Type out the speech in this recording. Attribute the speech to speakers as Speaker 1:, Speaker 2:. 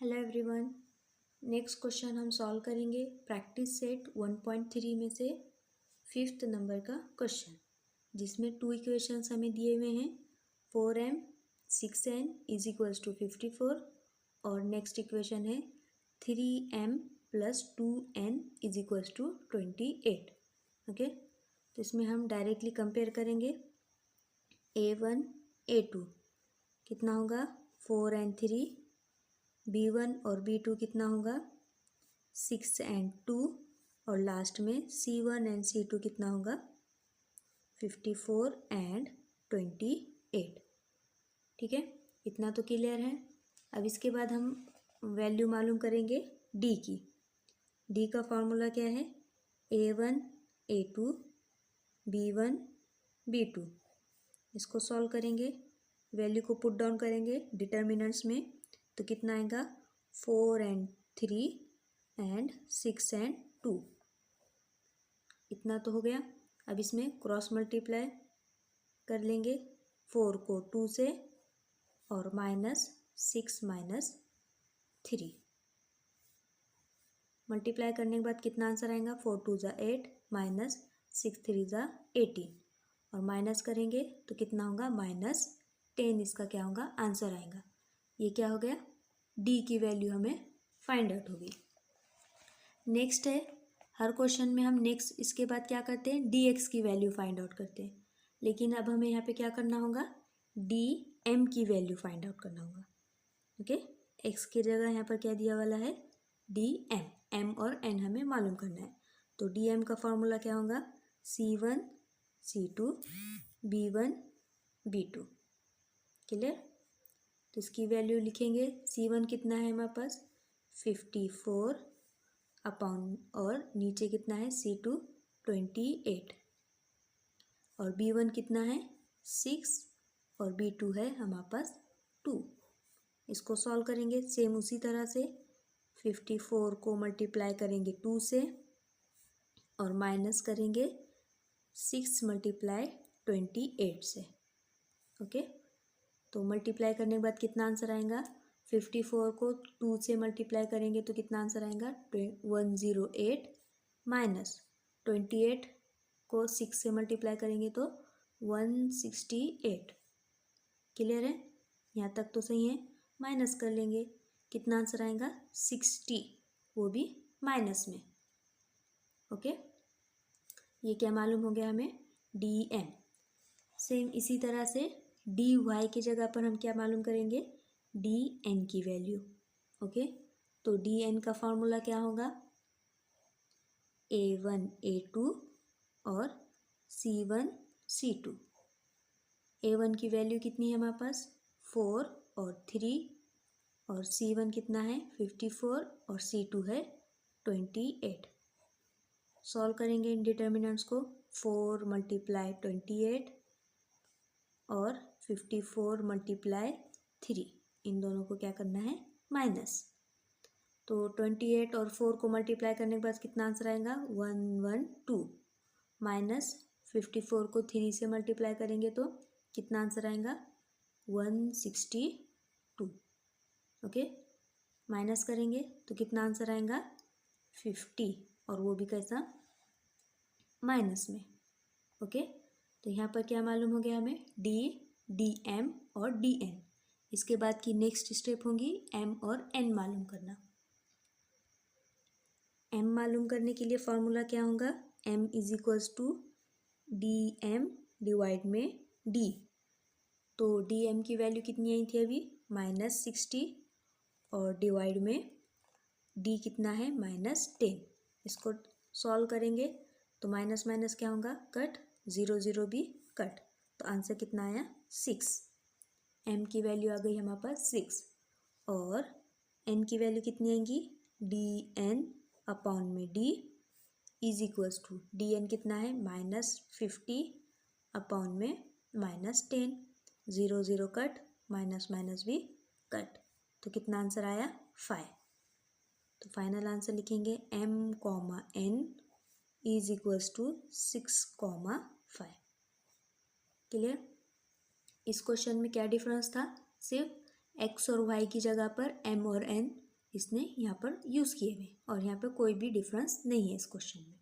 Speaker 1: Hello everyone. Next question हम solve करेंगे practice set 1.3 में से 5th नंबर का क्वेश्चन, जिसमें 2 इक्वेशंस हमें दिए हुए हैं। 4m 6n is equals to 54 और नेक्स्ट इक्वेशन है 3m plus 2n is equals to 28। Okay, तो इसमें हम डायरेक्टली कंपेयर करेंगे। a1 a2 कितना होगा 4 and 3, b1 और b2 कितना होगा 6 and 2 और लास्ट में c1 and c2 कितना होगा 54 and 28। ठीक है, इतना तो क्लियर है। अब इसके बाद हम वैल्यू मालूम करेंगे d की। d का फॉर्मूला क्या है a1 a2 b1 b2। इसको सॉल्व करेंगे, वैल्यू को पुट डाउन करेंगे डिटर्मिनेंट्स में, तो कितना आएगा 4 and 3 and 6 and 2। इतना तो हो गया। अब इसमें क्रॉस मल्टीप्लाई कर लेंगे 4 को 2 से और -6 -3 मल्टीप्लाई करने के बाद कितना आंसर आएगा 4 2 ज़ा 8 -6 3 ज़ा 18 और माइनस करेंगे तो कितना होगा -10। इसका क्या होगा आंसर आएगा। ये क्या हो गया d की वैल्यू हमें फाइंड आउट होगी। नेक्स्ट है, हर क्वेश्चन में हम नेक्स्ट इसके बाद क्या करते हैं dx की वैल्यू फाइंड आउट करते हैं, लेकिन अब हमें यहाँ पे क्या करना होगा dm की वैल्यू फाइंड आउट करना होगा। ओके, x की जगह यहाँ पर क्या दिया वाला है dm, m और n हमें मालूम करना है। तो dm का फॉर्मूला क्या होगा c1 c2 b1 b2। Clear, तो इसकी वैल्यू लिखेंगे c1 कितना है हमारे पास 54 अपॉन और नीचे कितना है c2 28 और b1 कितना है 6 और b2 है हमारे पास 2। इसको सॉल्व करेंगे सेम उसी तरह से 54 को मल्टीप्लाई करेंगे 2 से और माइनस करेंगे 6 मल्टीप्लाई 28 से। ओके, तो मल्टीप्लाई करने के बाद कितना आंसर आएगा 54 को 2 से मल्टीप्लाई करेंगे तो कितना आंसर आएगा 108 माइनस 28 को 6 से मल्टीप्लाई करेंगे तो 168। क्लियर है, यहाँ तक तो सही है। माइनस कर लेंगे, कितना आंसर आएगा 60, वो भी माइनस में। ओके, ये क्या मालूम हो गया हमें dm। सेम इसी तरह से dy की जगह पर हम क्या मालूम करेंगे dn की वैल्यू। ओके, तो dn का फॉर्मूला क्या होगा a1 a2 और c1 c2। a1 की वैल्यू कितनी है हमारे पास 4 और 3 और c1 कितना है 54 और c2 है 28। सॉल्व करेंगे इन डिटर्मिनेंट्स को 4 मल्टीप्लाई 28 और 54 मल्टीप्लाई 3, इन दोनों को क्या करना है माइनस। तो 28 और 4 को मल्टीप्लाई करने के बाद कितना आंसर आएगा 112 माइनस 54 को 3 से मल्टीप्लाई करेंगे तो कितना आंसर आएगा 162। ओके, माइनस करेंगे तो कितना आंसर आएगा 50 और वो भी कैसा माइनस में। ओके, तो यहाँ पर क्या मालूम हो गया हमें dm और dn। इसके बाद की नेक्स्ट स्टेप होगी m और n मालूम करना। m मालूम करने के लिए फॉर्मूला क्या होगा m is equals to dm divide में d। तो dm की वैल्यू कितनी आई थी अभी -60 और डिवाइड में d कितना है -10। इसको सॉल्व करेंगे तो माइनस माइनस क्या होगा कट, 0 0 भी कट, तो आंसर कितना आया 6। m की वैल्यू आ गई हमारे पास 6 और n की वैल्यू कितनी आएंगी dn अपॉन में d is equals to dn कितना है -50 अपॉन में -10, 0 0 कट, माइनस माइनस भी कट, तो कितना आंसर आया 5। तो फाइनल आंसर लिखेंगे m n is equals to 6,5। Clear, इस क्वेश्चन में क्या डिफरेंस था सिर्फ x और y की जगह पर m और n इसने यहाँ पर यूज़ किए हुए और यहाँ पर कोई भी डिफरेंस नहीं है इस क्वेश्चन में।